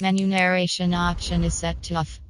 Menu narration option is set to off.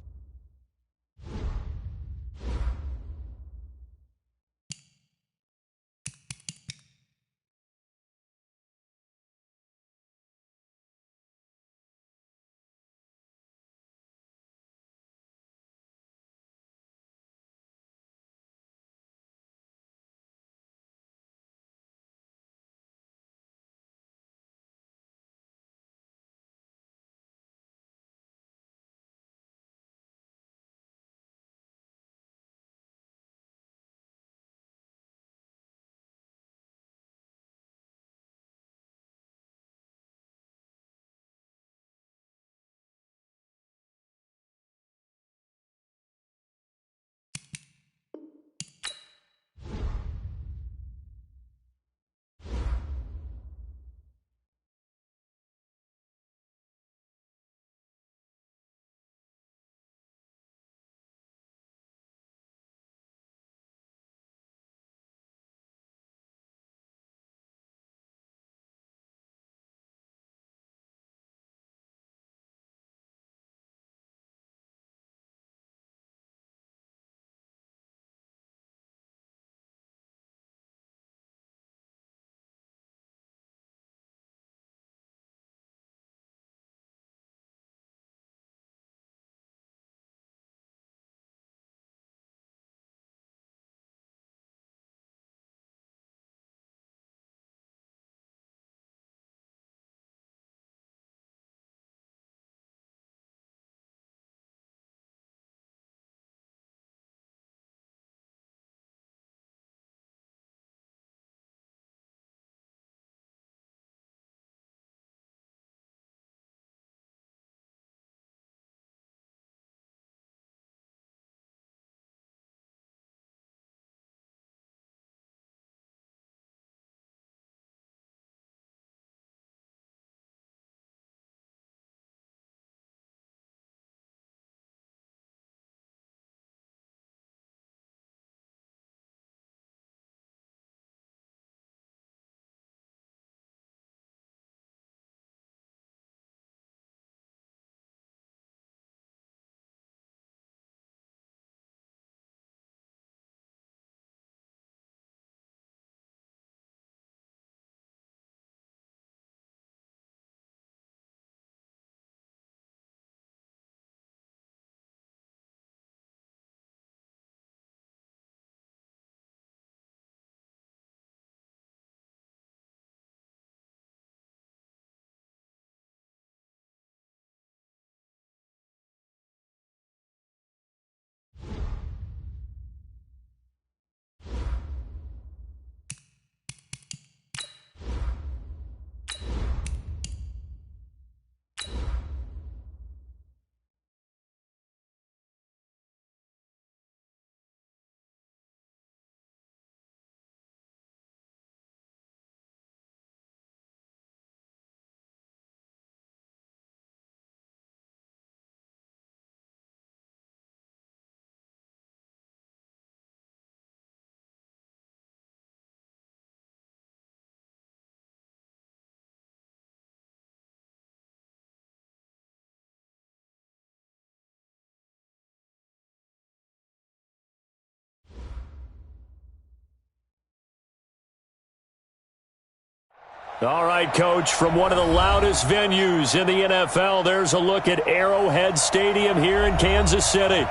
All right, Coach, from one of the loudest venues in the NFL, there's a look at Arrowhead Stadium here in Kansas City.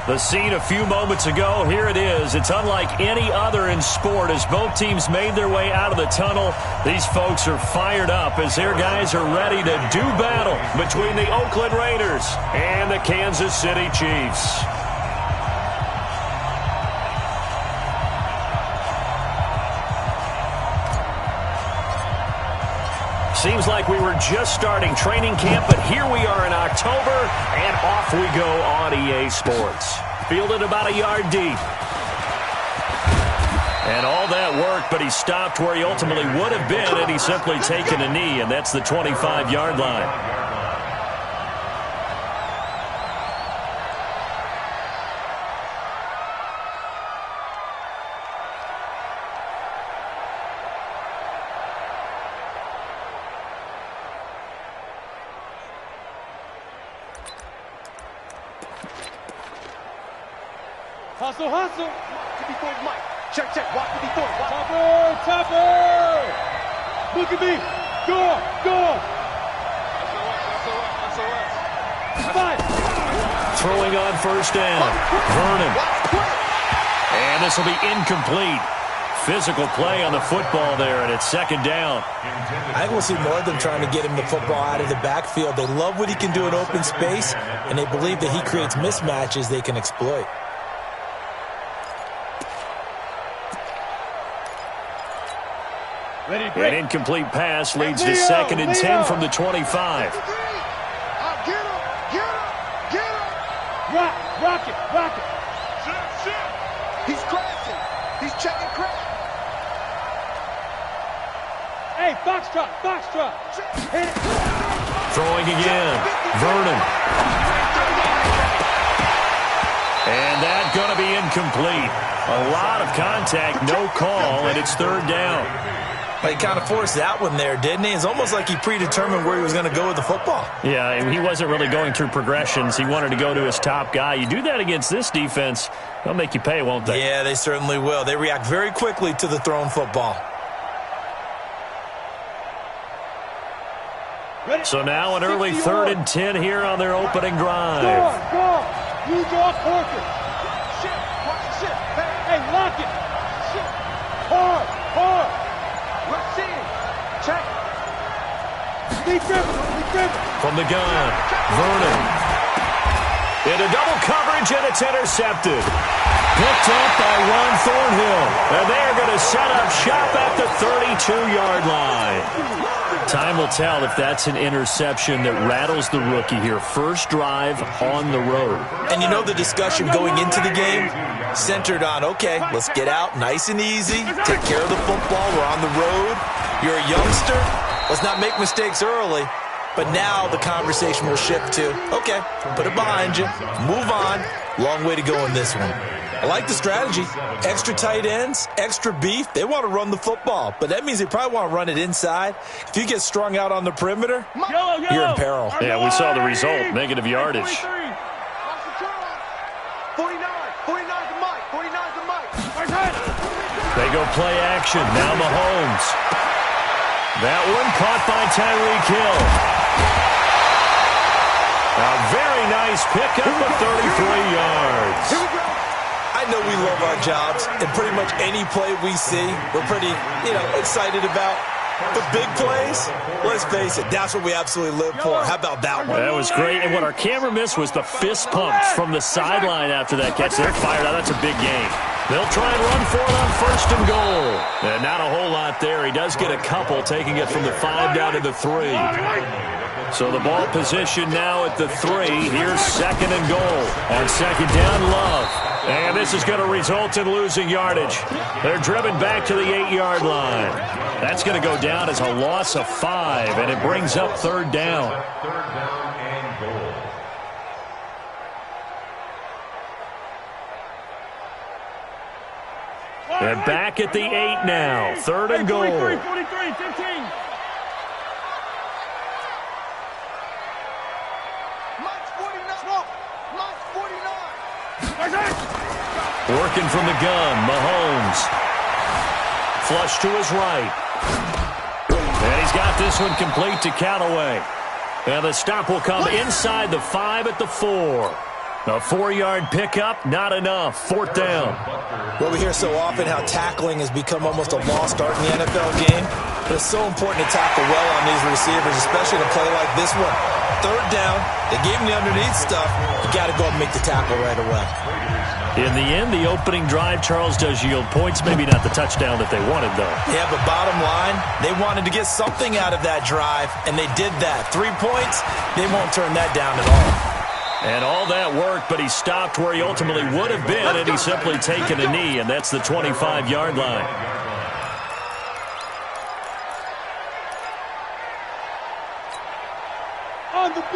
The scene a few moments ago, here it is. It's unlike any other in sport as both teams made their way out of the tunnel. These folks are fired up as their guys are ready to do battle between the Oakland Raiders and the Kansas City Chiefs. Seems like we were just starting training camp, but here we are in October, and off we go on EA Sports. Fielded about a yard deep. And all that work, but he stopped where he ultimately would have been had he simply taken a knee, and that's the 25-yard line. Hustle, hustle. D4 Mike. Check, check. Watch the D4. Topper, topper. Look at me. Go, go. Five. Throwing on first down. Vernon. And this will be incomplete. Physical play on the football there, and it's second down. I think we'll see more of them trying to get him the football out of the backfield. They love what he can do in open space, and they believe that he creates mismatches they can exploit. Ready, An incomplete pass leads to second and 10 from the 25. Rock it, rock it. He's crashing. He's checking crash. Hey, foxtrot, foxtrot. Hit it. Throwing again. Vernon. And that's going to be incomplete. A lot of contact, no call, and it's third down. He kind of forced that one there, didn't he? It's almost like he predetermined where he was going to go with the football. Yeah, he wasn't really going through progressions. He wanted to go to his top guy. You do that against this defense, they'll make you pay, won't they? Yeah, they certainly will. They react very quickly to the thrown football. So now an early 3rd and 10 here on their opening drive. Go. Use your quarter. Hey, lock it. Hard, hard. Let's see. Check. From the gun, Vernon. Into double coverage, and it's intercepted. Picked up by Ron Thornhill. And they are going to set up shop at the 32-yard line. Time will tell if that's an interception that rattles the rookie here. First drive on the road. And you know the discussion going into the game centered on, okay, let's get out nice and easy, take care of the football, we're on the road. You're a youngster, let's not make mistakes early. But now the conversation will shift to, okay, put it behind you, move on. Long way to go in this one. I like the strategy. Extra tight ends, extra beef. They want to run the football, but that means they probably want to run it inside. If you get strung out on the perimeter, you're in peril. Yeah, we saw the result, negative yardage. 49 to Mike. 49 to Mike. They go play action. Now Mahomes. That one caught by Tyreek Hill. A very nice pickup of 33 yards. I know we love our jobs, and pretty much any play we see, we're pretty, excited about. But big plays, let's face it, that's what we absolutely live for. How about that one? That was great, and what our camera missed was the fist pumps from the sideline after that catch. They're fired out. That's a big game. They'll try and run for it on first and goal. And not a whole lot there. He does get a couple, taking it from the 5 down to the 3. So the ball position now at the 3. Here's second and goal. On second down, Love. And this is going to result in losing yardage. They're driven back to the 8-yard line. That's going to go down as a loss of 5, and it brings up third down. They're back at the 8 now. Third and goal. 43, 15. Working from the gun, Mahomes. Flush to his right. And he's got this one complete to Callaway. And the stop will come inside the 5 at the 4. A 4-yard pickup, not enough. Fourth down. Well, we hear so often how tackling has become almost a lost art in the NFL game. But it's so important to tackle well on these receivers, especially in a play like this one. Third down, they gave him the underneath stuff. You got to go and make the tackle right away. In the end, the opening drive, Charles, does yield points. Maybe not the touchdown that they wanted, though. Yeah, but bottom line, they wanted to get something out of that drive, and they did that. 3 points, they won't turn that down at all. And all that worked, but he stopped where he ultimately would have been, and he's simply taken a knee, and that's the 25-yard line.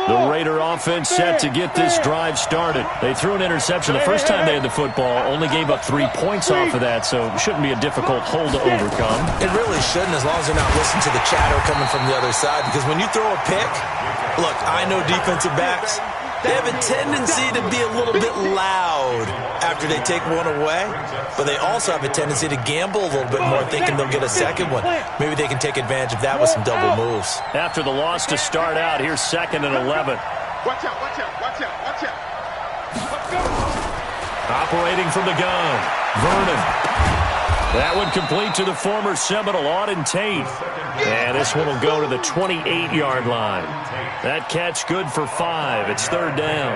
The Raider offense set to get this drive started. They threw an interception the first time they had the football, only gave up 3 points off of that, so it shouldn't be a difficult hole to overcome. It really shouldn't, as long as they're not listening to the chatter coming from the other side, because when you throw a pick, look, I know defensive backs, they have a tendency to be a little bit loud after after they take one away, but they also have a tendency to gamble a little bit more, thinking they'll get a second one. Maybe they can take advantage of that with some double moves. After the loss to start out, here's 2nd and 11. Watch out, watch out, watch out, watch out. Let's go. Operating from the gun, Vernon. That one complete to the former Seminole, Auden Tate. And this one will go to the 28-yard line. That catch good for 5. It's 3rd down.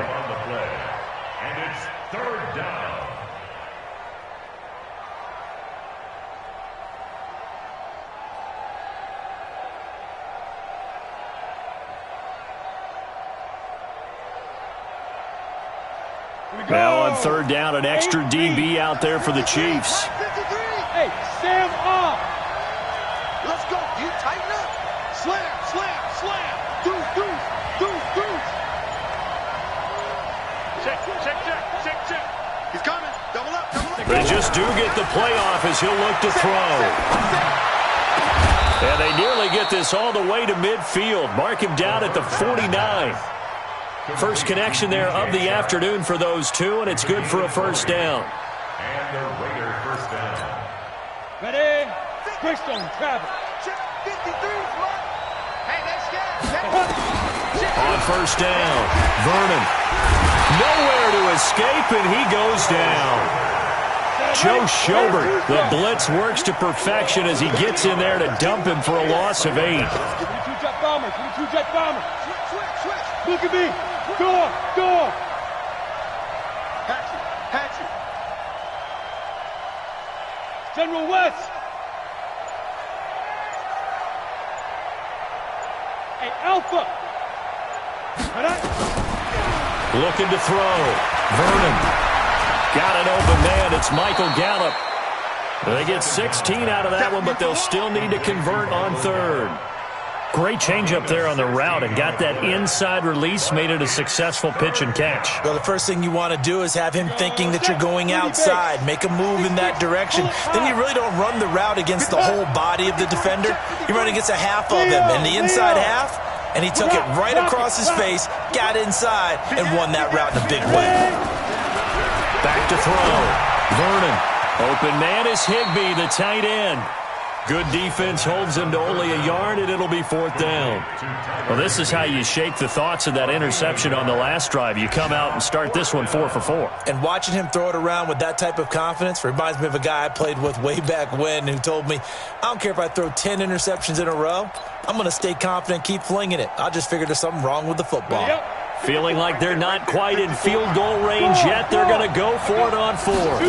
And it's 3rd down. Now on 3rd down, an extra DB out there for the Chiefs. Hey, Sam off. Let's go. You tighten up. Slam, slam, slam. Deuce, deuce, deuce, deuce. Check, check, check, check, check. He's coming. Double up, double up. They just do get the playoff as he'll look to throw. And they nearly get this all the way to midfield. Mark him down at the 49. First connection there of the afternoon for those two, and it's good for a 1st down. And the Raider 1st down. Ready? Quickstone, travel. 53, Mark. Hey, that's good. On 1st down, Vernon. Nowhere to escape, and he goes down. Joe Schobert, the blitz works to perfection as he gets in there to dump him for a loss of 8. Give me 2 jet bombers. Give me 2 jet bombers. Look at me. Door, door. Hatchet, hatchet. General West. Hey, Alpha. Looking to throw. Vernon. Got an open man. It's Michael Gallup. They get 16 out of that one, but they'll still need to convert on 3rd. Great change up there on the route and got that inside release, made it a successful pitch and catch. Well, the first thing you want to do is have him thinking that you're going outside. Make a move in that direction. Then you really don't run the route against the whole body of the defender. You run against a half of him, and the inside half, and he took it right across his face, got inside, and won that route in a big way. Back to throw. Vernon. Open man is Higbee, the tight end. Good defense holds him to only a yard, and it'll be 4th down. Well, this is how you shake the thoughts of that interception on the last drive. You come out and start this one 4 for 4. And watching him throw it around with that type of confidence reminds me of a guy I played with way back when who told me, I don't care if I throw 10 interceptions in a row. I'm going to stay confident, keep flinging it. I just figured there's something wrong with the football. Feeling like they're not quite in field goal range yet. They're going to go for it on 4th.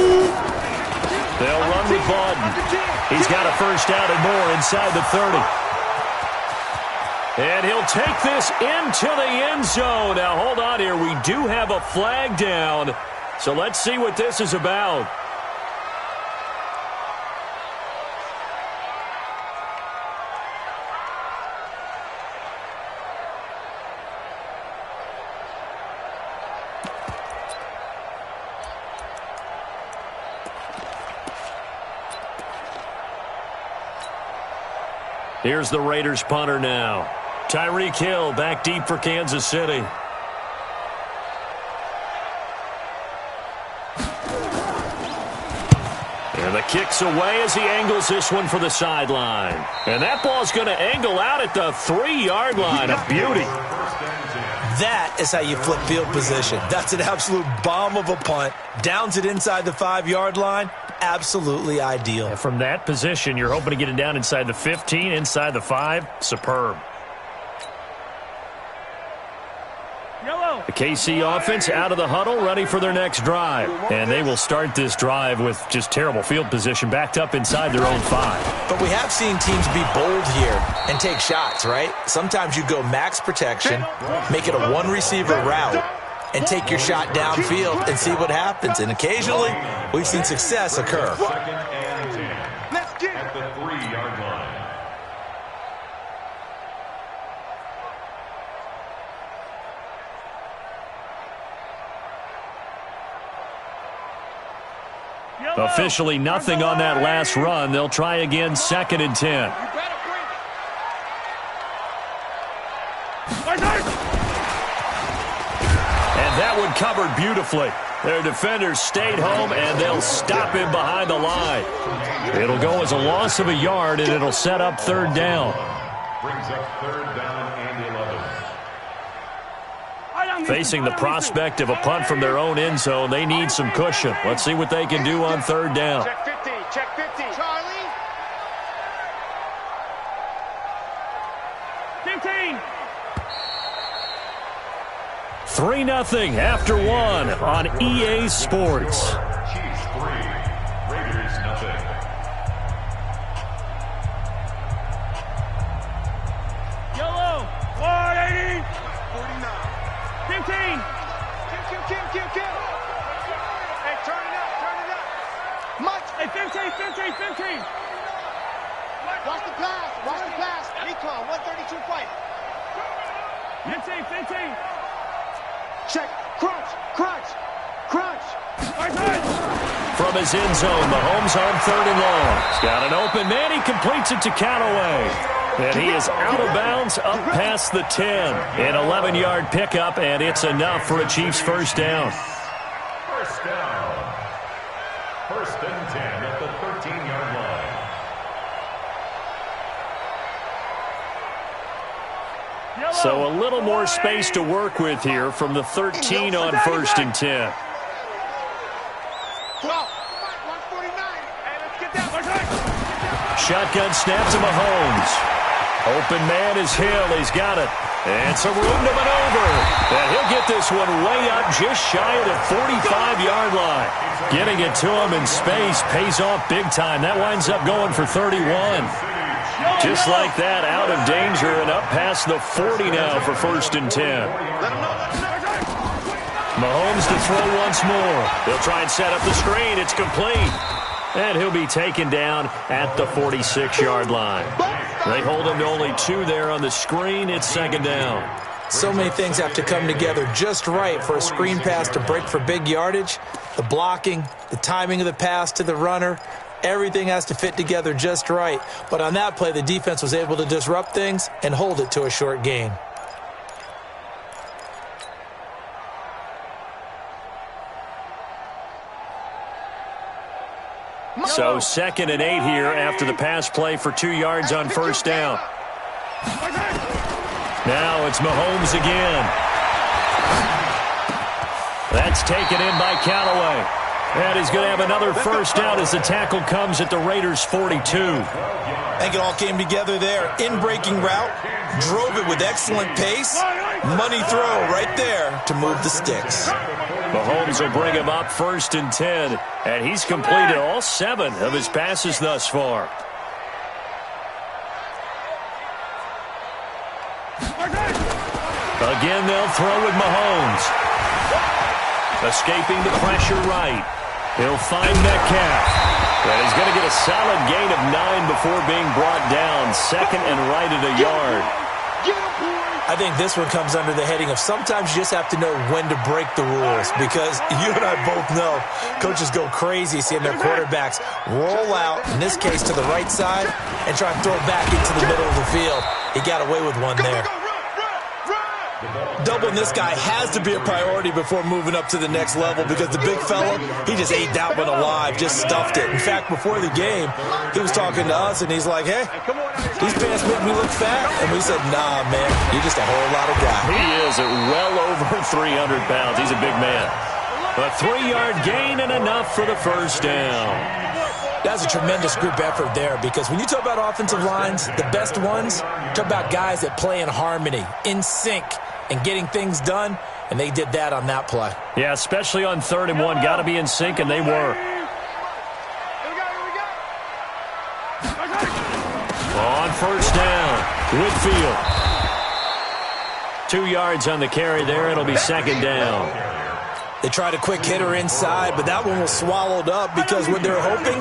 They'll run with Bawden. He's got a 1st down and more inside the 30. And he'll take this into the end zone. Now, hold on here. We do have a flag down. So let's see what this is about. Here's the Raiders punter now. Tyreek Hill back deep for Kansas City. And the kick's away as he angles this one for the sideline. And that ball's going to angle out at the 3-yard line. A beauty. That is how you flip field position. That's an absolute bomb of a punt. Downs it inside the 5-yard line. Absolutely ideal. And from that position, you're hoping to get it down inside the 15, inside the 5. Superb. The KC offense out of the huddle, ready for their next drive. And they will start this drive with just terrible field position, backed up inside their own 5. But we have seen teams be bold here and take shots, right? Sometimes you go max protection, make it a one-receiver route, and take your shot downfield and see what happens. And occasionally, we've seen success occur. Let's get it. At the 3-yard line. Officially nothing on that last run. They'll try again, 2nd and 10. You better bring it. And that one covered beautifully. Their defenders stayed home, and they'll stop him behind the line. It'll go as a loss of a yard, and it'll set up third down. Brings up third down and 11. Facing the prospect of a punt from their own end zone, they need some cushion. Let's see what they can do on third down. Check 50. Check 50. Charlie. 15. 3-0 after one on EA Sports. Chiefs 3, Raiders nothing. Yellow. 180. 49. 15. Kim. Hey, turn it up. Much. Hey, 15. Watch the pass. Recon, 132 fight. 15. Check. Crunch. From his end zone, Mahomes on third and long. He's got an open man. He completes it to Callaway. And he is out of bounds up past the 10. An 11-yard pickup, and it's enough for a Chiefs first down. First down. First and 10 at the 13-yard line. So a little more space to work with here from the 13 on first and 10. 149. Hey, let's get that. Shotgun snap to Mahomes. Open man is Hill. He's got it. And some room to maneuver. And he'll get this one way up just shy of the 45-yard line. Getting it to him in space pays off big time. That winds up going for 31. Just like that, out of danger and up past the 40 now for first and 10. Mahomes to throw once more. He'll try and set up the screen. It's complete. And he'll be taken down at the 46-yard line. They hold him to only 2 there on the screen. It's second down. So many things have to come together just right for a screen pass to break for big yardage. The blocking, the timing of the pass to the runner, everything has to fit together just right. But on that play, the defense was able to disrupt things and hold it to a short gain. So second and 8 here after the pass play for 2 yards on first down. Now it's Mahomes again. That's taken in by Callaway. And he's going to have another first down as the tackle comes at the Raiders' 42. I think it all came together there. In-breaking route, drove it with excellent pace. Money throw right there to move the sticks. Mahomes will bring him up first and 10. And he's completed all 7 of his passes thus far. Again, they'll throw with Mahomes. Escaping the pressure right. He'll find Metcalf. And he's going to get a solid gain of 9 before being brought down. Second and right at a yard. I think this one comes under the heading of sometimes you just have to know when to break the rules, because you and I both know coaches go crazy seeing their quarterbacks roll out, in this case to the right side, and try and throw it back into the middle of the field. He got away with one there. Doubling this guy has to be a priority before moving up to the next level, because the big fella, he just ate that one alive, just stuffed it. In fact, before the game, he was talking to us, and he's like, hey, these pants make me look fat. And we said, nah, man, you're just a whole lot of guy. He is at well over 300 pounds. He's a big man. A 3-yard gain and enough for the first down. That's a tremendous group effort there, because when you talk about offensive lines, the best ones, talk about guys that play in harmony, in sync, and getting things done, and they did that on that play. Yeah, especially on 3rd and 1. Got to be in sync, and they were. On first down, Whitfield. 2 yards on the carry there. It'll be second down. They tried a quick hitter inside, but that one was swallowed up, because what they're hoping,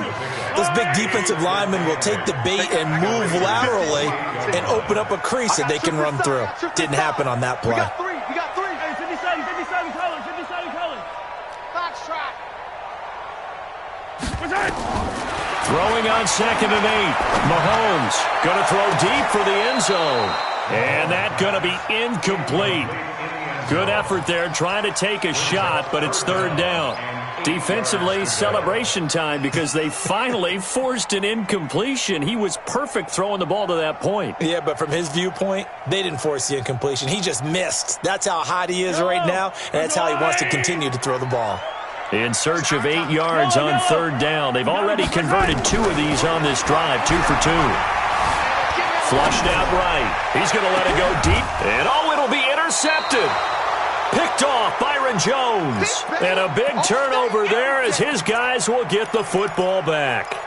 this big defensive lineman will take the bait and move laterally and open up a crease that they can run through. Didn't happen on that play. We got three. Hey, 57 colors. Fox trot. What's that? Throwing on second and 8. Mahomes going to throw deep for the end zone. And that's going to be incomplete. Good effort there, trying to take a shot, but it's third down. Defensively, celebration time because they finally forced an incompletion. He was perfect throwing the ball to that point. Yeah, but from his viewpoint, they didn't force the incompletion. He just missed. That's how hot he is right now, and that's how he wants to continue to throw the ball. In search of 8 yards on third down. They've already converted 2 of these on this drive, 2 for 2. Flushed out right. He's going to let it go deep, and it'll be intercepted. Picked off Byron Jones. And a big turnover there as his guys will get the football back.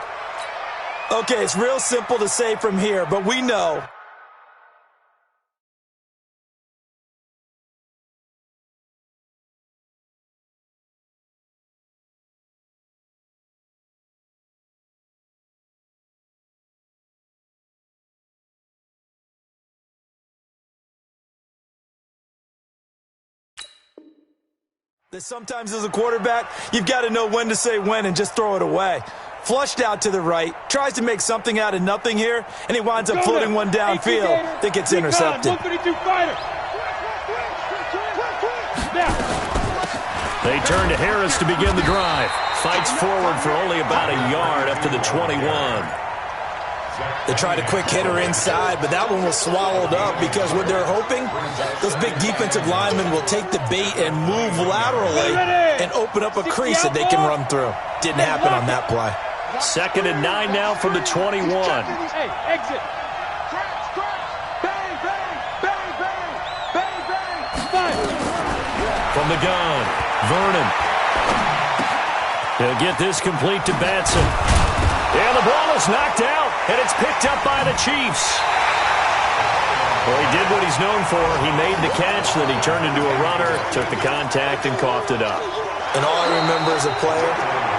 Okay, it's real simple to say from here, but we know. That sometimes as a quarterback, you've got to know when to say when and just throw it away. Flushed out to the right, tries to make something out of nothing here, and he winds up floating one downfield that gets intercepted. They turn to Harris to begin the drive. Fights forward for only about a yard up to the 21. They tried a quick hitter inside, but that one was swallowed up because what they're hoping, those big defensive linemen will take the bait and move laterally and open up a crease that they can run through. Didn't happen on that play. 2nd and 9 now from the 21. Hey, exit. From the gun, Vernon. He'll get this complete to Batson. And the ball is knocked out, and it's picked up by the Chiefs. Well, he did what he's known for. He made the catch, then he turned into a runner, took the contact, and coughed it up. And all I remember as a player,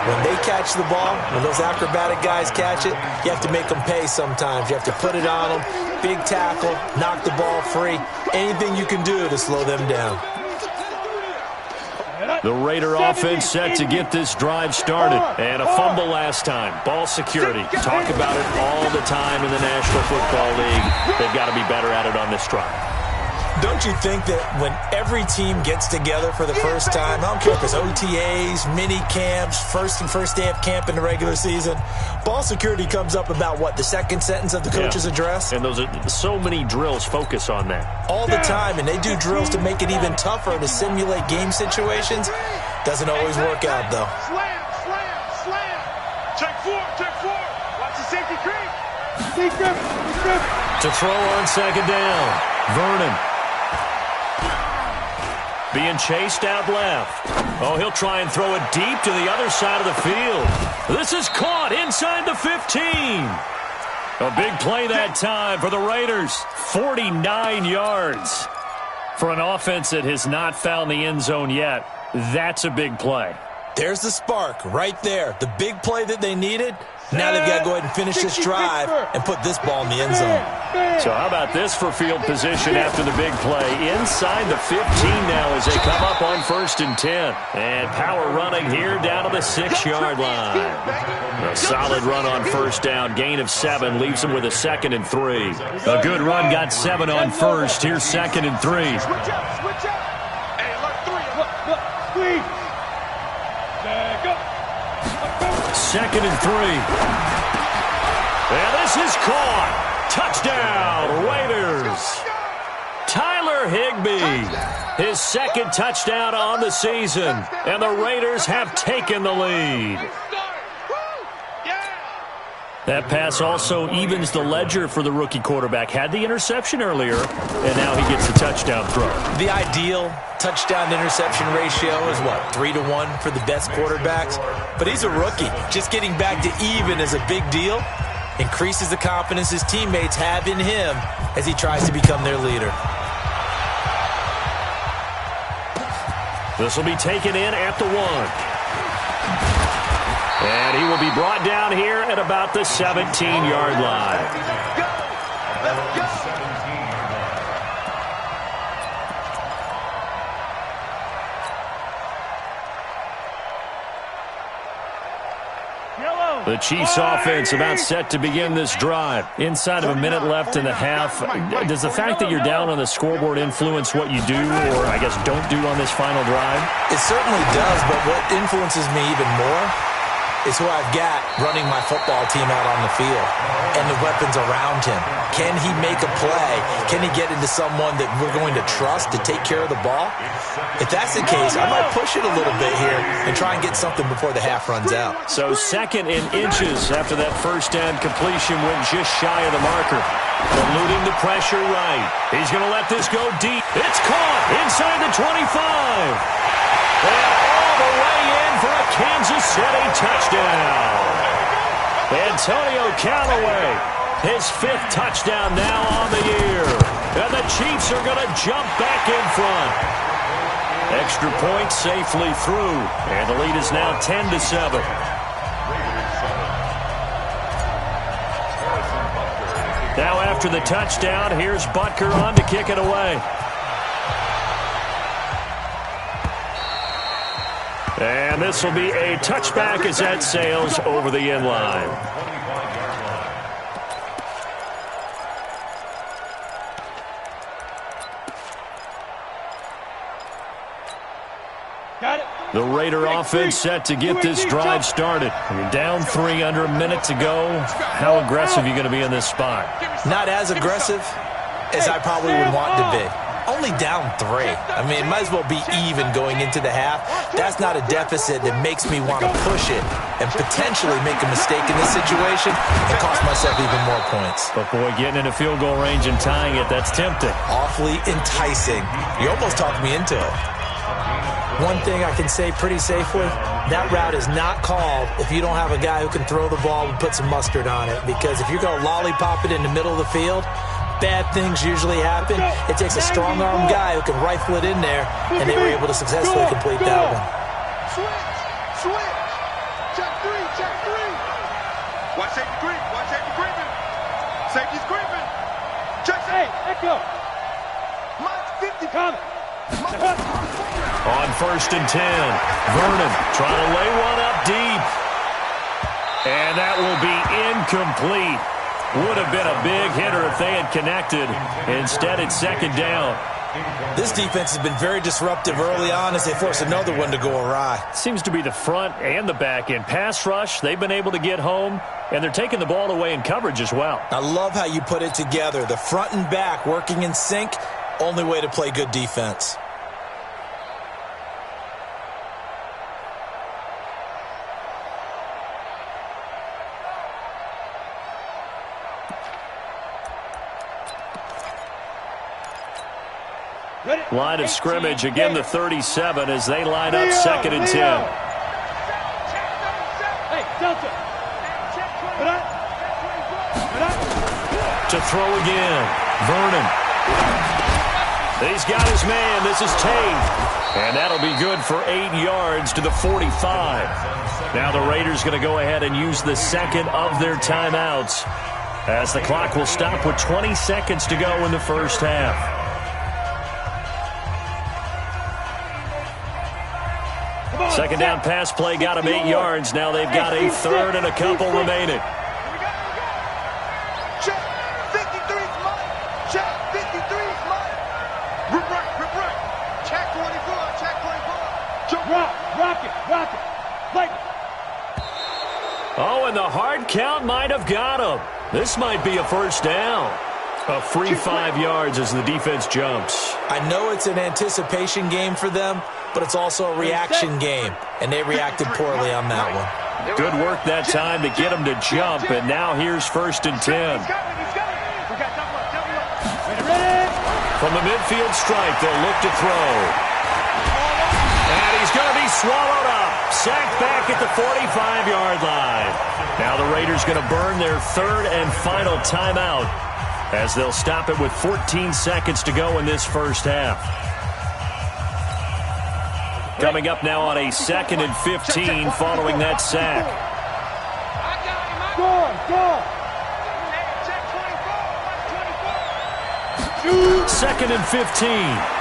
when they catch the ball, when those acrobatic guys catch it, you have to make them pay sometimes. You have to put it on them, big tackle, knock the ball free, anything you can do to slow them down. The Raider offense set to get this drive started. And a fumble last time. Ball security. Talk about it all the time in the National Football League. They've got to be better at it on this drive. Don't you think that when every team gets together for the first time, I don't care if it's OTAs, mini camps, first day of camp in the regular season, ball security comes up about what, the second sentence of the coach's address? And those are so many drills focus on that. All the time, and they do drills to make it even tougher to simulate game situations. Doesn't always work out, though. Slam. Check four. Watch the safety creep. To throw on second down, Vernon. Being chased out left. Oh, he'll try and throw it deep to the other side of the field. This is caught inside the 15. A big play that time for the Raiders. 49 yards. For an offense that has not found the end zone yet, that's a big play. There's the spark right there. The big play that they needed. Now they've got to go ahead and finish this drive and put this ball in the end zone. So how about this for field position after the big play? Inside the 15 now as they come up on 1st and 10. And power running here down to the 6-yard line. A solid run on first down. Gain of 7 leaves them with a 2nd and 3. A good run got 7 on first. Here's 2nd and 3. Switch up. Hey, look, 3. Look, squeeze. Go. 2nd and 3. And this is caught. Touchdown, Raiders. Tyler Higbee, his 2nd touchdown on the season. And the Raiders have taken the lead. That pass also evens the ledger for the rookie quarterback. Had the interception earlier, and now he gets the touchdown throw. The ideal touchdown-interception ratio is, what, 3-to-1 for the best quarterbacks? But he's a rookie. Just getting back to even is a big deal. Increases the confidence his teammates have in him as he tries to become their leader. This will be taken in at the 1. And he will be brought down here at about the 17-yard line. The Chiefs offense about set to begin this drive. Inside of a minute left in the half, does the fact that you're down on the scoreboard influence what you do, or I guess don't do on this final drive? It certainly does, but what influences me even more is who I've got running my football team out on the field and the weapons around him. Can he make a play? Can he get into someone that we're going to trust to take care of the ball? If that's the case, I might push it a little bit here and try and get something before the half runs out. So second in inches after that first down completion went just shy of the marker. Eluding the pressure right. He's going to let this go deep. It's caught inside the 25. And all the way in for a Kansas City touchdown. Antonio Callaway, his 5th touchdown now on the year. And the Chiefs are going to jump back in front. Extra point safely through. And the lead is now 10-7. Now after the touchdown, here's Butker on to kick it away. And this will be a touchback as that sails over the end line. The Raider offense set to get this drive started. You're down 3 under a minute to go. How aggressive are you going to be in this spot? Not as aggressive as I probably would want to be. Only down 3. I mean, might as well be even going into the half. That's not a deficit that makes me want to push it and potentially make a mistake in this situation and cost myself even more points. But, boy, getting into field goal range and tying it, that's tempting. Awfully enticing. You almost talked me into it. One thing I can say pretty safely, that route is not called if you don't have a guy who can throw the ball and put some mustard on it. Because if you're going to lollipop it in the middle of the field, bad things usually happen. It takes a strong-arm guy who can rifle it in there, and they were able to successfully complete that one. Switch. Check 3. Watch safety creeping. Safety's creeping. Check. Hey, echo. Mine's 50. Coming. On 1st and 10, Vernon trying to lay one up deep. And that will be incomplete. Would have been a big hitter if they had connected. Instead, it's 2nd down. This defense has been very disruptive early on as they force another one to go awry. Seems to be the front and the back end. Pass rush, they've been able to get home, and they're taking the ball away in coverage as well. I love how you put it together. The front and back working in sync, only way to play good defense. Line of scrimmage, again the 37 as they line up 2nd and 10. Hey, Delta. To throw again, Vernon. He's got his man. This is Tate. And that'll be good for 8 yards to the 45. Now the Raiders going to go ahead and use the 2nd of their timeouts as the clock will stop with 20 seconds to go in the first half. Second down pass play got them 8 yards. Now they've got a 3rd and a couple remaining. Check. 53's mine. Check. 53's mine. Rip right. Check 24. Rock it. Like. Oh, and the hard count might have got him. This might be a 1st down. A free 5 yards as the defense jumps. I know it's an anticipation game for them, but it's also a reaction game, and they reacted poorly on that one. Good work that time to get them to jump, and now here's 1st and 10. From the midfield stripe, they'll look to throw. And he's going to be swallowed up. Sacked back at the 45-yard line. Now the Raiders going to burn their 3rd and final timeout as they'll stop it with 14 seconds to go in this first half. Coming up now on a 2nd and 15 following that sack. Go. 2nd and 15.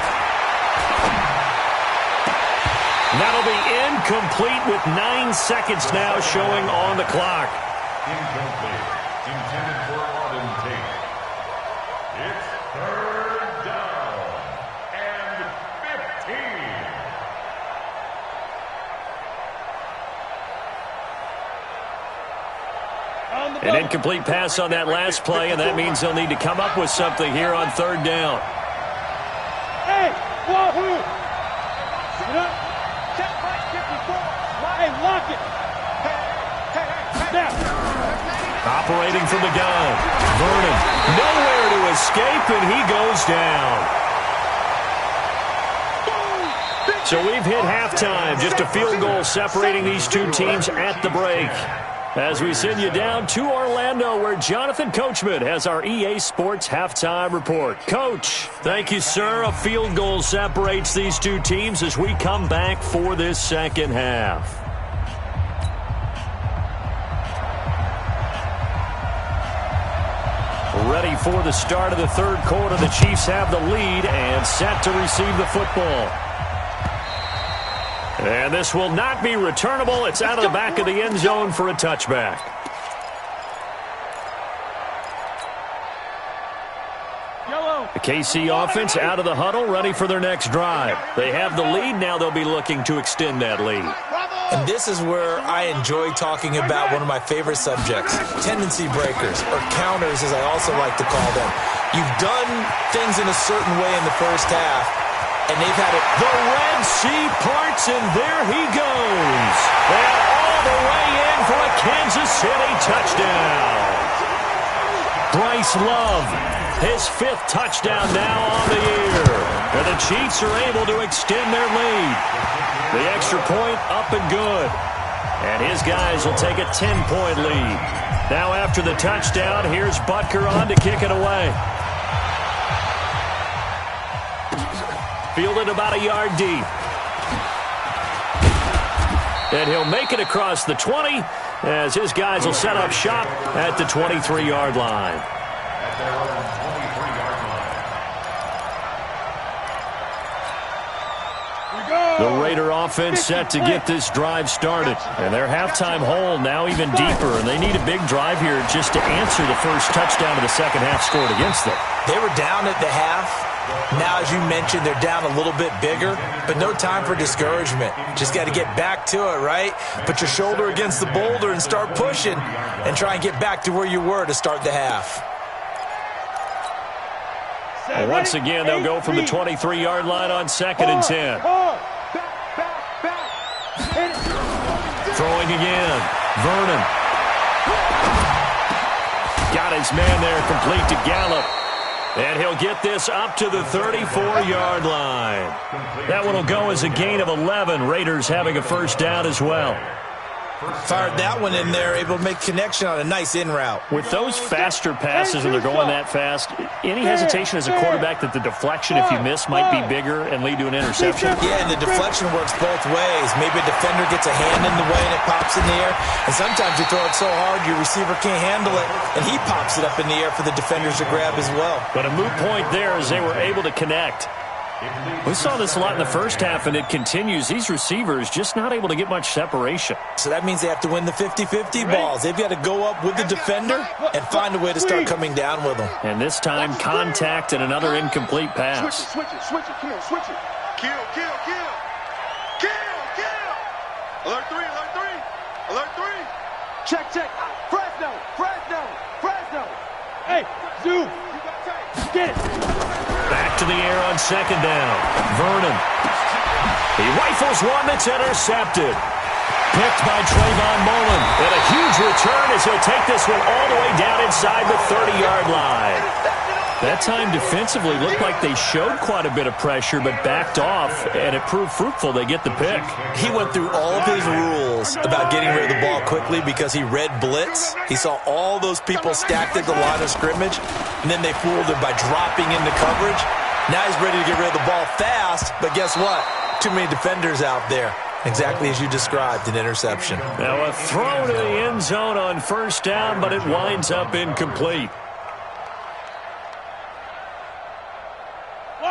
That'll be incomplete with 9 seconds now showing on the clock. Incomplete. Intended for Auden Tate. It's 3rd down and 15. An incomplete pass on that last play, and that means they'll need to come up with something here on 3rd down. Hey, Wahoo! Get up. Hey, lock it. Snap. Operating from the gun. Vernon, nowhere to escape, and he goes down. So we've hit halftime. Just a field goal separating these two teams at the break. As we send you down to Orlando, where Jonathan Coachman has our EA Sports halftime report. Coach, thank you, sir. A field goal separates these two teams as we come back for this second half. Ready for the start of the 3rd quarter. The Chiefs have the lead and set to receive the football. And this will not be returnable. It's out of the back of the end zone for a touchback. The KC offense out of the huddle, ready for their next drive. They have the lead. Now they'll be looking to extend that lead. And this is where I enjoy talking about one of my favorite subjects, tendency breakers, or counters as I also like to call them. You've done things in a certain way in the first half, and they've had it. The Red Sea parts, and there he goes. And all the way in for a Kansas City touchdown. Bryce Love, his 5th touchdown now on the year. And the Chiefs are able to extend their lead. The extra point up and good. And his guys will take a 10-point lead. Now after the touchdown, here's Butker on to kick it away. Fielded about a yard deep. And he'll make it across the 20 as his guys will set up shop at the 23-yard line. At their own 23-yard line. The Raider offense set to get this drive started. And their halftime hole now even deeper. And they need a big drive here just to answer the first touchdown of the second half scored against them. They were down at the half. Now, as you mentioned, they're down a little bit bigger, but no time for discouragement. Just got to get back to it, right? Put your shoulder against the boulder and start pushing and try and get back to where you were to start the half. And once again, they'll go from the 23-yard line on 2nd and 10. Throwing again. Vernon. Got his man there, complete to Gallup. And he'll get this up to the 34-yard line. That one will go as a gain of 11. Raiders having a first down as well. Fired that one in there, able to make connection on a nice in route. With those faster passes and they're going that fast, any hesitation as a quarterback that the deflection, if you miss, might be bigger and lead to an interception? Yeah, and the deflection works both ways. Maybe a defender gets a hand in the way and it pops in the air. And sometimes you throw it so hard your receiver can't handle it, and he pops it up in the air for the defenders to grab as well. But a moot point there as they were able to connect. We saw this a lot in the first half, and it continues. These receivers just not able to get much separation. So that means they have to win the 50-50 balls. They've got to go up with the defender and find a way to start coming down with them. And this time, contact and another incomplete pass. Switch it, kill, switch it. Kill. Alert 3. Check. Fresno. Hey, Zoo. Get it. Back to the air on 2nd down. Vernon. He rifles one that's intercepted. Picked by Trayvon Mullen. And a huge return as he'll take this one all the way down inside the 30-yard line. That time defensively looked like they showed quite a bit of pressure but backed off, and it proved fruitful. They get the pick. He went through all of his rules about getting rid of the ball quickly because he read blitz. He saw all those people stacked at the line of scrimmage, and then they fooled him by dropping into coverage. Now he's ready to get rid of the ball fast, but guess what? Too many defenders out there. Exactly as you described, an interception. Now a throw to the end zone on first down, but it winds up incomplete.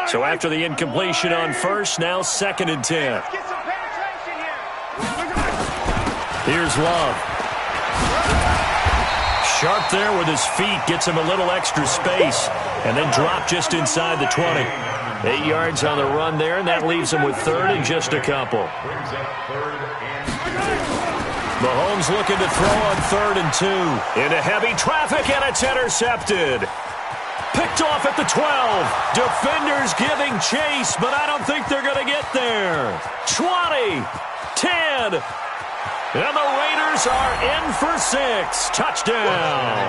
So after the incompletion on first, now 2nd and 10. Get some penetration. Here's Love. Sharp there with his feet, gets him a little extra space, and then drop just inside the 20. 8 yards on the run there, and that leaves him with third and just a couple. Mahomes looking to throw on 3rd and 2. Into heavy traffic, and it's intercepted. Picked off at the 12. Defenders giving chase, but I don't think they're going to get there. 20, 10, and the Raiders are in for 6. Touchdown.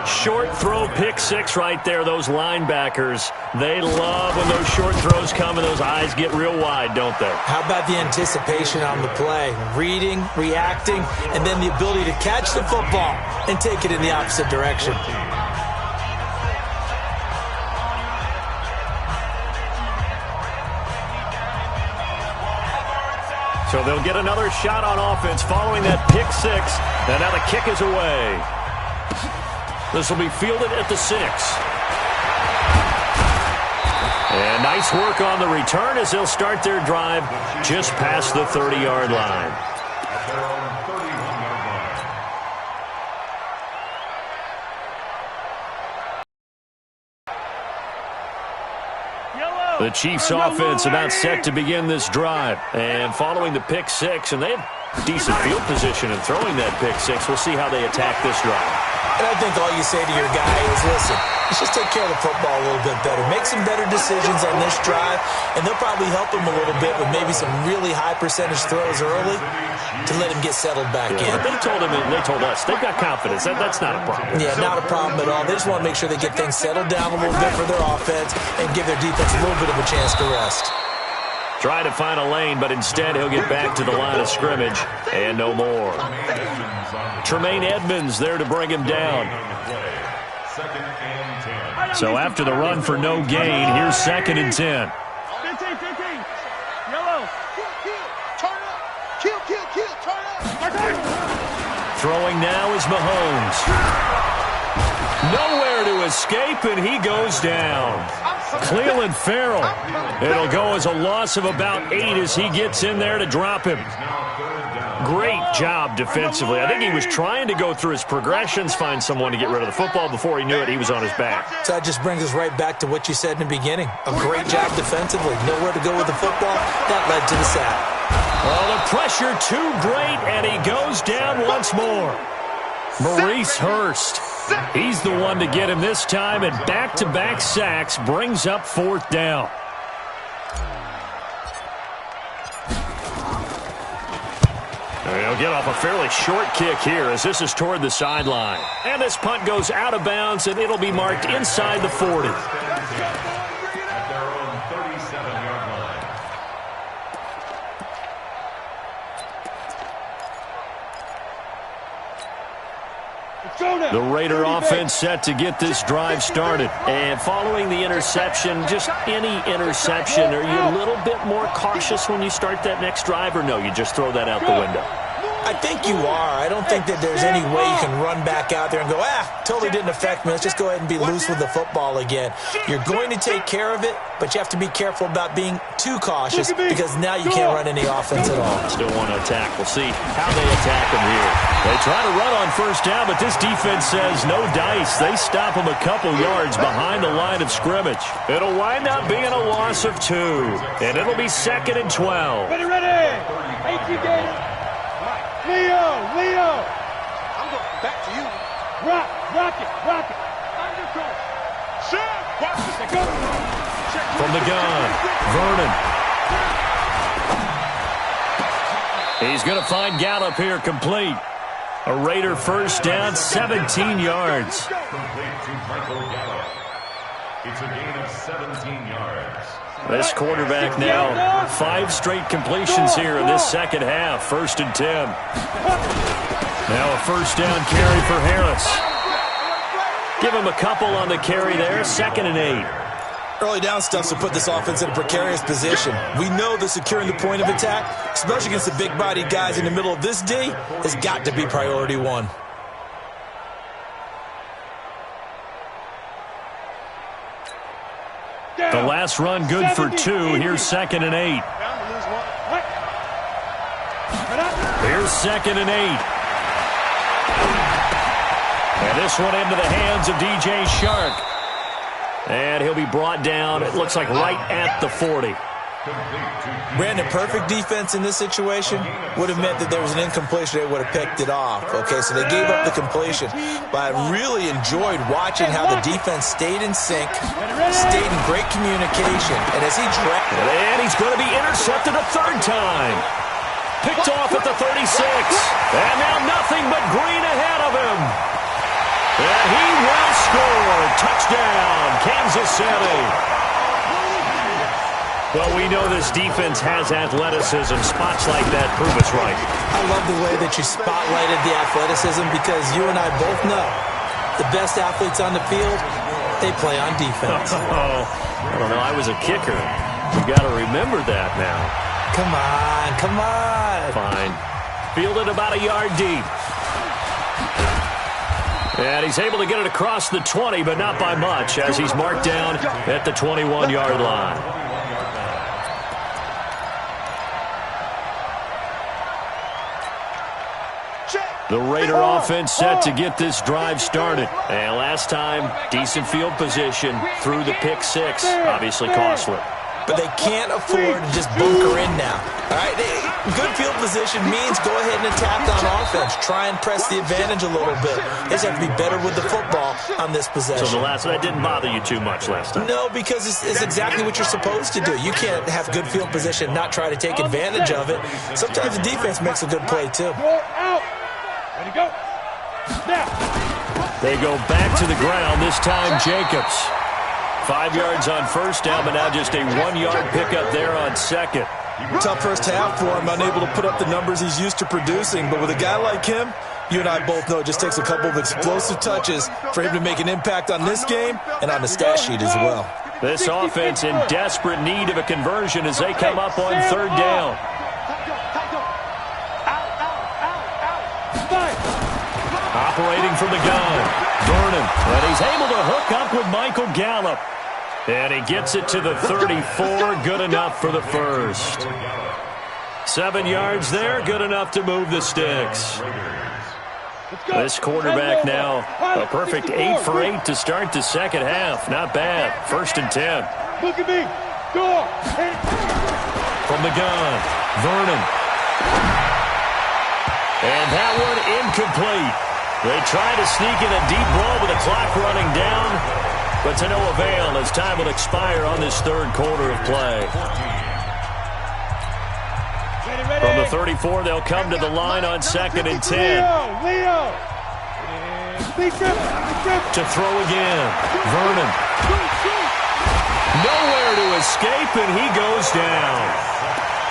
Short throw, pick 6 right there. Those linebackers, they love when those short throws come and those eyes get real wide, don't they? How about the anticipation on the play? Reading, reacting, and then the ability to catch the football and take it in the opposite direction. So they'll get another shot on offense following that pick 6, and now the kick is away. This will be fielded at the 6. And nice work on the return as they'll start their drive just past the 30-yard line. The Chiefs offense about set to begin this drive. And following the pick 6, and they have decent field position in throwing that pick 6. We'll see how they attack this drive. And I think all you say to your guy is, listen, let's just take care of the football a little bit better. Make some better decisions on this drive, and they'll probably help him a little bit with maybe some really high percentage throws early to let him get settled back in. But they told him, and they told us, they've got confidence. That's not a problem. Yeah, not a problem at all. They just want to make sure they get things settled down a little bit for their offense and give their defense a little bit of a chance to rest. Try to find a lane, but instead he'll get back to the line of scrimmage and no more. Tremaine Edmonds there to bring him down. So after the run for no gain, here's 2nd and 10. 15, yellow. Turn up. Kill, turn up. Throwing now is Mahomes. Nowhere to escape, and he goes down. Cleveland Farrell. It'll go as a loss of about 8 as he gets in there to drop him. Great job defensively. I think he was trying to go through his progressions, find someone to get rid of the football. Before he knew it, he was on his back. So that just brings us right back to what you said in the beginning. A great job defensively. Nowhere to go with the football. That led to the sack. Well, the pressure too great, and he goes down once more. Maurice Hurst. He's the one to get him this time, and back-to-back sacks brings up 4th down. He'll get off a fairly short kick here as this is toward the sideline. And this punt goes out of bounds, and it'll be marked inside the 40. At their own 37-yard line. The Raider offense set to get this drive started. And following the interception, just any interception, are you a little bit more cautious when you start that next drive, or no, you just throw that out the window? I think you are. I don't think that there's any way you can run back out there and go, totally didn't affect me. Let's just go ahead and be loose with the football again. You're going to take care of it, but you have to be careful about being too cautious because now you can't run any offense at all. Still want to attack. We'll see how they attack him here. They try to run on 1st down, but this defense says no dice. They stop him a couple yards behind the line of scrimmage. It'll wind up being a loss of 2, and it'll be 2nd and 12. Ready. 18 games. Leo. I'm going back to you. Rock it. Undercut. Shot. Watch this. Go. From the gun, Vernon. He's going to find Gallup here complete. A Raider 1st down, 17 yards. Complete to Michael Gallup. It's a gain of 17 yards. This quarterback now 5 straight completions here in this second half. 1st and 10. Now a 1st down carry for Harris. Give him a couple on the carry there. 2nd and 8. Early down stuff to put this offense in a precarious position. We know that securing the point of attack, especially against the big-bodied guys in the middle of this D, has got to be priority 1. The last run good for 2. Here's 2nd and 8. Here's 2nd and 8. And this one into the hands of DJ Shark. And he'll be brought down, it looks like right at the 40. Brandon, perfect defense in this situation would have meant that there was an incompletion. They would have picked it off. Okay, so they gave up the completion. But I really enjoyed watching how the defense stayed in sync, stayed in great communication. And as he tracked... And he's going to be intercepted a 3rd time. Picked off at the 36. And now nothing but green ahead of him. And he will score. Touchdown, Kansas City. Well, we know this defense has athleticism. Spots like that prove us right. I love the way that you spotlighted the athleticism because you and I both know the best athletes on the field, they play on defense. Oh, I don't know. I was a kicker. You got to remember that now. Come on, come on. Fine. Fielded about a yard deep. And he's able to get it across the 20, but not by much, as he's marked down at the 21-yard line. The Raider offense set to get this drive started. And last time, decent field position through the pick 6. Obviously costly. But they can't afford to just bunker in now. All right, good field position means go ahead and attack on offense. Try and press the advantage a little bit. They just have to be better with the football on this possession. So that didn't bother you too much last time? No, because it's exactly what you're supposed to do. You can't have good field position and not try to take advantage of it. Sometimes the defense makes a good play, too. Ready, go. Now. They go back to the ground, this time Jacobs. 5 yards on 1st down, but now just a 1-yard pickup there on 2nd. Tough first half for him, unable to put up the numbers he's used to producing. But with a guy like him, you and I both know it just takes a couple of explosive touches for him to make an impact on this game and on the stat sheet as well. This offense in desperate need of a conversion as they come up on 3rd down. Operating from the gun, Vernon, and he's able to hook up with Michael Gallup. And he gets it to the 34, good enough for the 1st. 7 yards there, good enough to move the sticks. This quarterback now, a perfect 8 for 8 to start the 2nd half. Not bad, 1st and 10. Look at me, go. From the gun, Vernon. And that one incomplete. They try to sneak in a deep ball with the clock running down, but to no avail as time will expire on this 3rd quarter of play. From the 34, they'll come to the line on 2nd and 10. Leo. To throw again, Vernon. Nowhere to escape, and he goes down.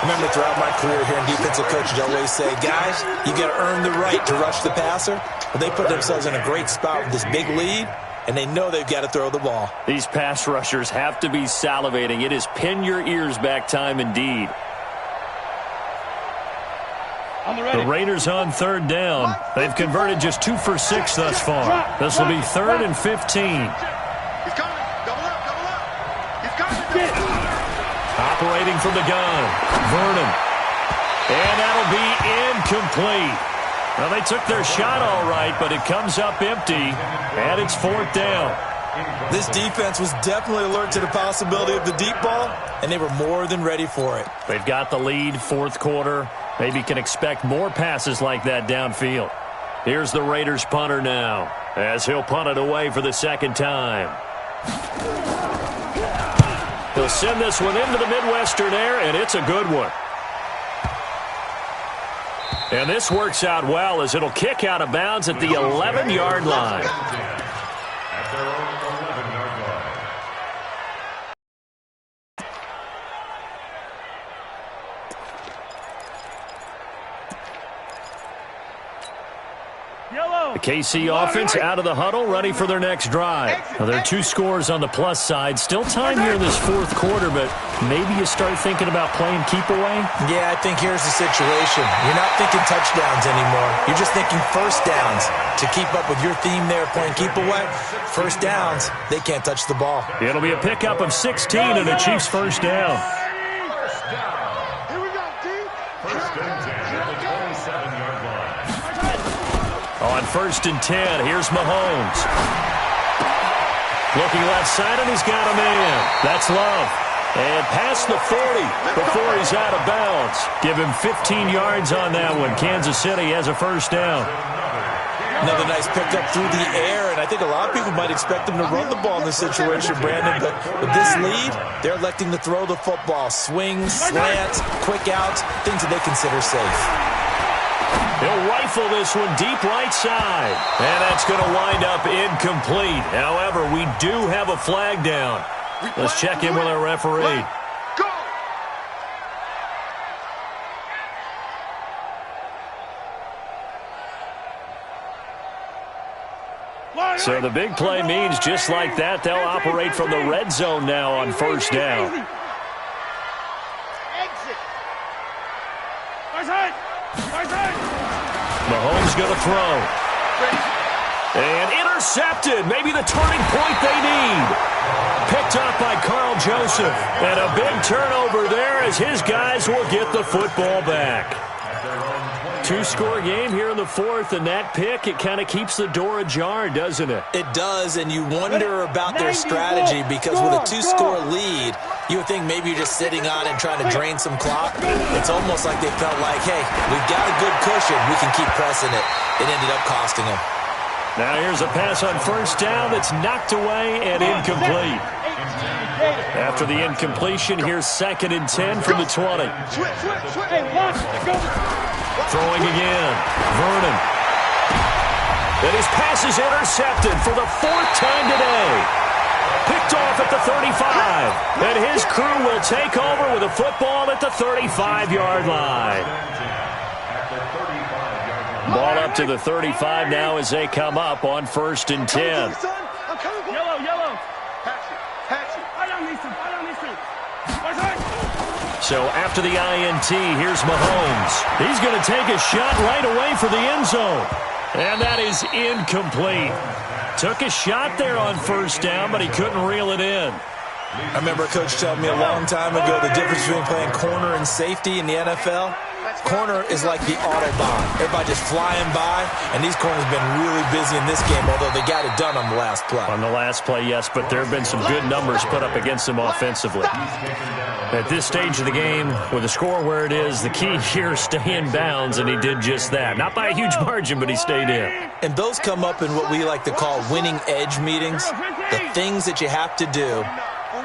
Remember, throughout my career here in defensive coaching, I always say, guys, you got to earn the right to rush the passer. But they put themselves in a great spot with this big lead, and they know they've got to throw the ball. These pass rushers have to be salivating. It is pin your ears back time indeed. The Raiders on 3rd down. They've converted just 2 for 6 thus far. This will be 3rd and 15. He's coming. Double up. He's coming. Operating from the gun, Vernon. And that'll be incomplete. Well, they took their shot all right, but it comes up empty, and it's 4th down. This defense was definitely alert to the possibility of the deep ball, and they were more than ready for it. They've got the lead, 4th quarter. Maybe can expect more passes like that downfield. Here's the Raiders punter now, as he'll punt it away for the 2nd time. He'll send this one into the Midwestern air, and it's a good one. And this works out well as it'll kick out of bounds at the 11-yard line. At their own 11-yard line. The KC offense out of the huddle, ready for their next drive. Now, there are 2 scores on the plus side. Still time here in this 4th quarter, but maybe you start thinking about playing keep away? Yeah, I think here's the situation. You're not thinking touchdowns anymore. You're just thinking 1st downs. To keep up with your theme there, playing keep away, 1st downs, they can't touch the ball. It'll be a pickup of 16 and a Chiefs 1st down. Here we go, D. 1st and 10. On 1st and 10, here's Mahomes. Looking left side, and he's got a man. That's Love. And past the 40 before he's out of bounds. Give him 15 yards on that one. Kansas City has a first down. Another nice pickup through the air, and I think a lot of people might expect them to run the ball in this situation, Brandon, but with this lead, they're electing to throw the football. Swings, slants, quick outs, things that they consider safe. He'll rifle this one deep right side, and that's going to wind up incomplete. However, we do have a flag down. Let's check in with our referee. So the big play means just like that, they'll operate from the red zone now on first down. Mahomes going to throw. And intercepted. Maybe the turning point they need. Picked up by Carl Joseph. And a big turnover there as his guys will get the football back. Two-score game here in the fourth, and that pick, it kind of keeps the door ajar, doesn't it? It does, and you wonder about their strategy because with a two-score lead, you would think maybe you're just sitting on it and trying to drain some clock. It's almost like they felt like, hey, we've got a good cushion. We can keep pressing it. It ended up costing them. Now here's a pass on first down that's knocked away and incomplete. After the incompletion, here's 2nd and 10 from the 20. Throwing again. Vernon. And his pass is intercepted for the 4th time today. Picked off at the 35. And his crew will take over with a football at the 35-yard line. Ball up to the 35 now as they come up on 1st and 10. Yellow. So after the INT, here's Mahomes. He's going to take a shot right away for the end zone. And that is incomplete. Took a shot there on first down, but he couldn't reel it in. I remember a coach telling me a long time ago the difference between playing corner and safety in the NFL. Corner is like the Autobahn. Everybody just flying by, and these corners have been really busy in this game, although they got it done on the last play. On the last play, yes, but there have been some good numbers put up against them offensively. At this stage of the game, with the score where it is, the key here is stay in bounds, and he did just that. Not by a huge margin, but he stayed in. And those come up in what we like to call winning edge meetings, the things that you have to do.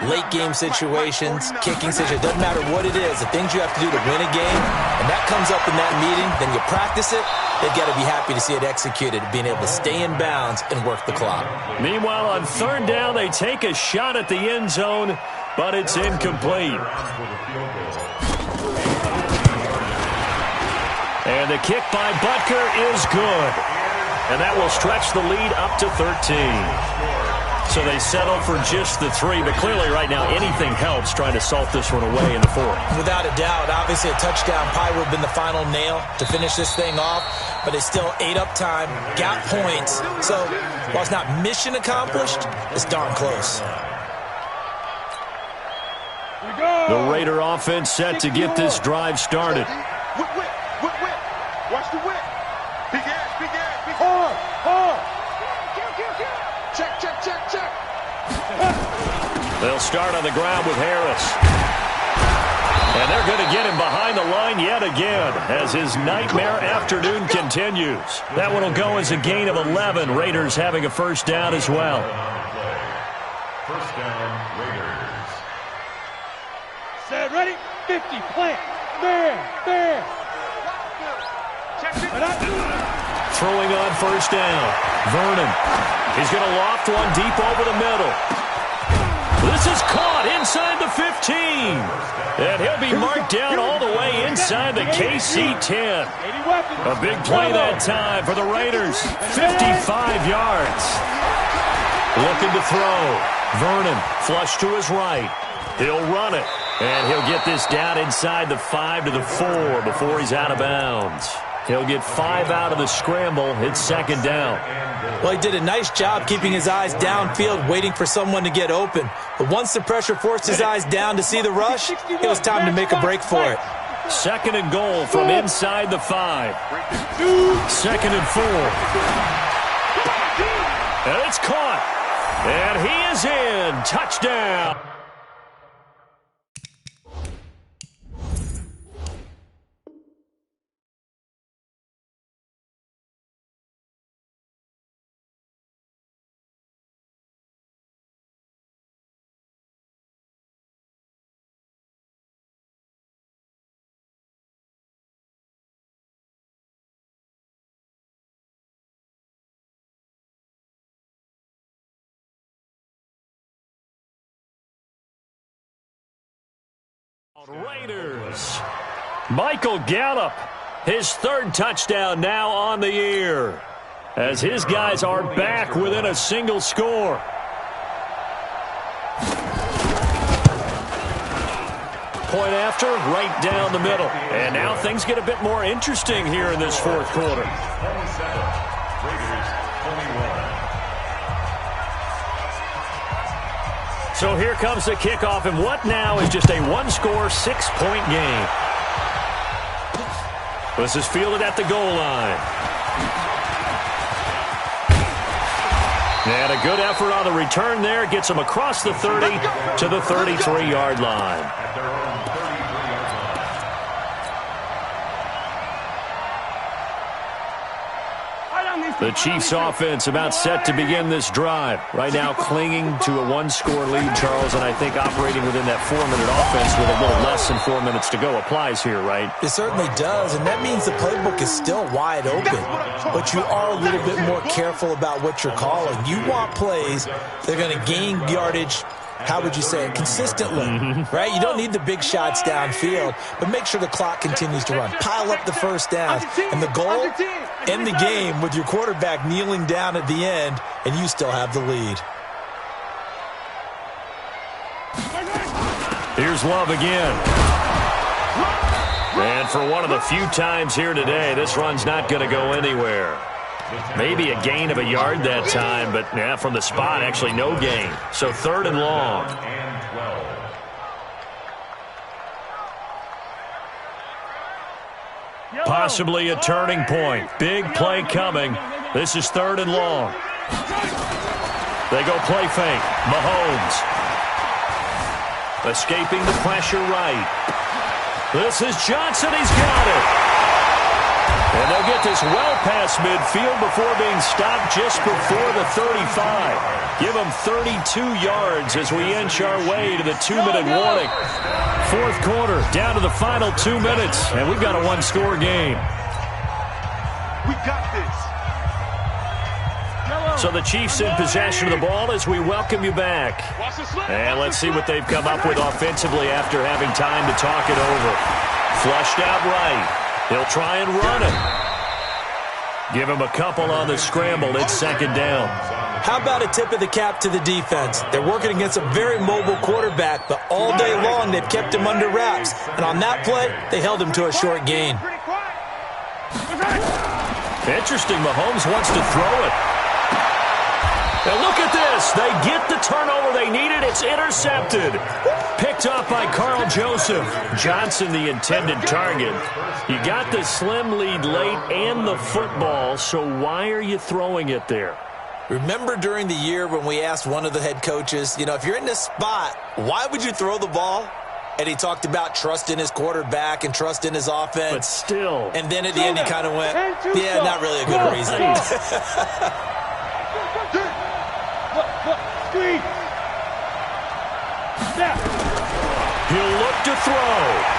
Late game situations, kicking situations, doesn't matter what it is, the things you have to do to win a game, and that comes up in that meeting, then you practice it, they've got to be happy to see it executed, being able to stay in bounds and work the clock. Meanwhile, on 3rd down, they take a shot at the end zone, but it's incomplete. And the kick by Butker is good. And that will stretch the lead up to 13. So they settle for just the 3, but clearly right now anything helps trying to salt this one away in the 4th. Without a doubt, obviously a touchdown probably would have been the final nail to finish this thing off, but they still ate up time, got points. So while it's not mission accomplished, it's darn close. The Raider offense set to get this drive started. Whip. Watch the whip. Big ass. Hard. Check. They'll start on the ground with Harris. And they're going to get him behind the line yet again as his nightmare afternoon continues. That one will go as a gain of 11. Raiders having a first down as well. First down, Raiders. Set, ready, 50, plant. There. Check it. Throwing on first down. Vernon. He's going to loft one deep over the middle. This is caught inside the 15. And he'll be marked down all the way inside the KC 10. A big play that time for the Raiders. 55 yards. Looking to throw. Vernon flush to his right. He'll run it. And he'll get this down inside the 5 to the 4 before he's out of bounds. He'll get 5 out of the scramble. It's 2nd down. Well, he did a nice job keeping his eyes downfield, waiting for someone to get open. But once the pressure forced his eyes down to see the rush, it was time to make a break for it. Second and goal from inside the 5. Second and 4. And it's caught. And he is in. Touchdown. Raiders. Michael Gallup, his third touchdown now on the year, as his guys are back within a single score. Point after, right down the middle. And now things get a bit more interesting here in this fourth quarter. So here comes the kickoff, and what now is just a one-score, 6-point game. This is fielded at the goal line. And a good effort on the return there. Gets him across the 30 to the 33-yard line. The Chiefs offense about set to begin this drive. Right now clinging to a one-score lead, Charles, and I think operating within that 4-minute offense with a little less than 4 minutes to go applies here, right? It certainly does, and that means the playbook is still wide open. But you are a little bit more careful about what you're calling. You want plays that are going to gain yardage, how would you say it, consistently, right? You don't need the big shots downfield, but make sure the clock continues to run. Pile up the first downs. And the goal, end the game with your quarterback kneeling down at the end, and you still have the lead. Here's Love again. And for one of the few times here today, this run's not going to go anywhere. Maybe a gain of a yard that time, but yeah, from the spot, actually no gain. So third and long. Possibly a turning point. Big play coming. This is third and long. They go play fake. Mahomes. Escaping the pressure right. This is Johnson. He's got it. And they'll get this well past midfield before being stopped just before the 35. Give them 32 yards as we inch our way to the 2-minute warning. Fourth quarter, down to the final 2 minutes, and we've got a one-score game. We got this. So the Chiefs in possession of the ball as we welcome you back. And let's see what they've come up with offensively after having time to talk it over. Flushed out right. He'll try and run it. Give him a couple on the scramble. It's second down. How about a tip of the cap to the defense? They're working against a very mobile quarterback, but all day long they've kept him under wraps. And on that play, they held him to a short gain. Interesting. Mahomes wants to throw it. And look at this. They get the turnover they needed. It's intercepted. Picked up by Carl Joseph. Johnson, the intended target. You got the slim lead late and the football, so why are you throwing it there? Remember during the year when we asked one of the head coaches, if you're in this spot, why would you throw the ball? And he talked about trust in his quarterback and trust in his offense. But still. And then at the end he kind of went, yeah, not really a good reason. He'll look to throw.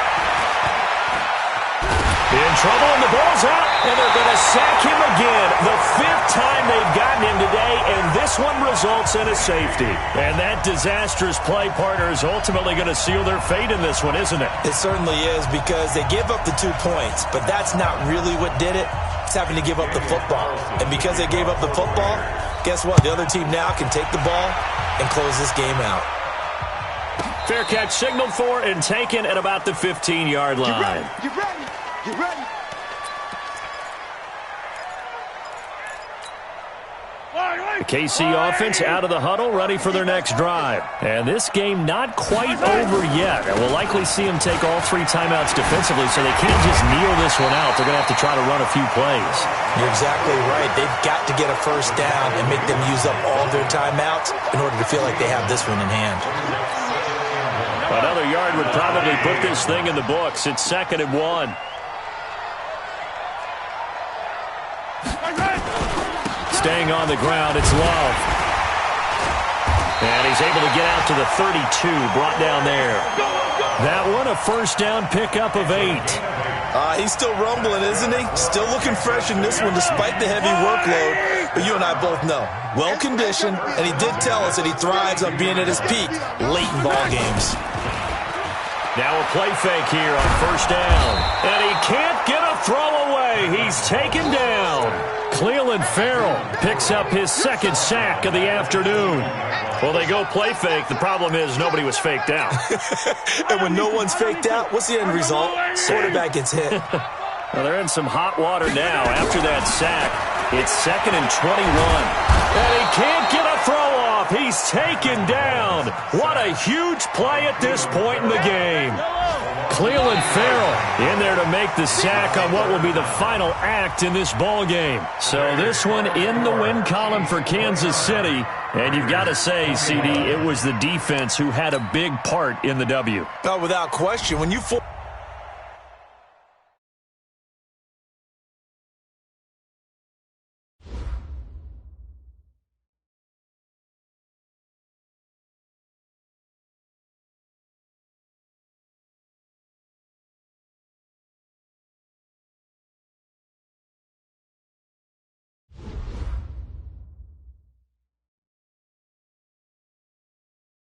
In trouble, and the ball's out, and they're going to sack him again. The fifth time they've gotten him today, and this one results in a safety. And that disastrous play partner is ultimately going to seal their fate in this one, isn't it? It certainly is, because they give up the 2 points, but that's not really what did it. It's having to give up the football. And because they gave up the football, guess what? The other team now can take the ball and close this game out. Fair catch signaled for and taken at about the 15-yard line. Get ready. Get ready. The KC offense out of the huddle, ready for their next drive. And this game not quite over yet. And we'll likely see them take all 3 timeouts defensively, so they can't just kneel this one out. They're going to have to try to run a few plays. You're exactly right. They've got to get a first down and make them use up all their timeouts in order to feel like they have this one in hand. Another yard would probably put this thing in the books. It's 2nd and 1. Staying on the ground, it's Love. And he's able to get out to the 32, brought down there. That one, a first down pickup of 8. He's still rumbling, isn't he? Still looking fresh in this one despite the heavy workload. But you and I both know, well-conditioned, and he did tell us that he thrives on being at his peak late in ball games. Now a play fake here on first down. And he can't get a throw away. He's taken down. Cleveland Farrell picks up his 2nd sack of the afternoon. Well, they go play fake. The problem is nobody was faked out. And when no one's faked out, what's the end result? Quarterback gets hit. Well, they're in some hot water now after that sack. It's 2nd and 21. And he can't get a throw off. He's taken down. What a huge play at this point in the game. Cleveland Farrell in there to make the sack on what will be the final act in this ball game. So this one in the win column for Kansas City. And you've got to say, CD, it was the defense who had a big part in the W. No, without question. When you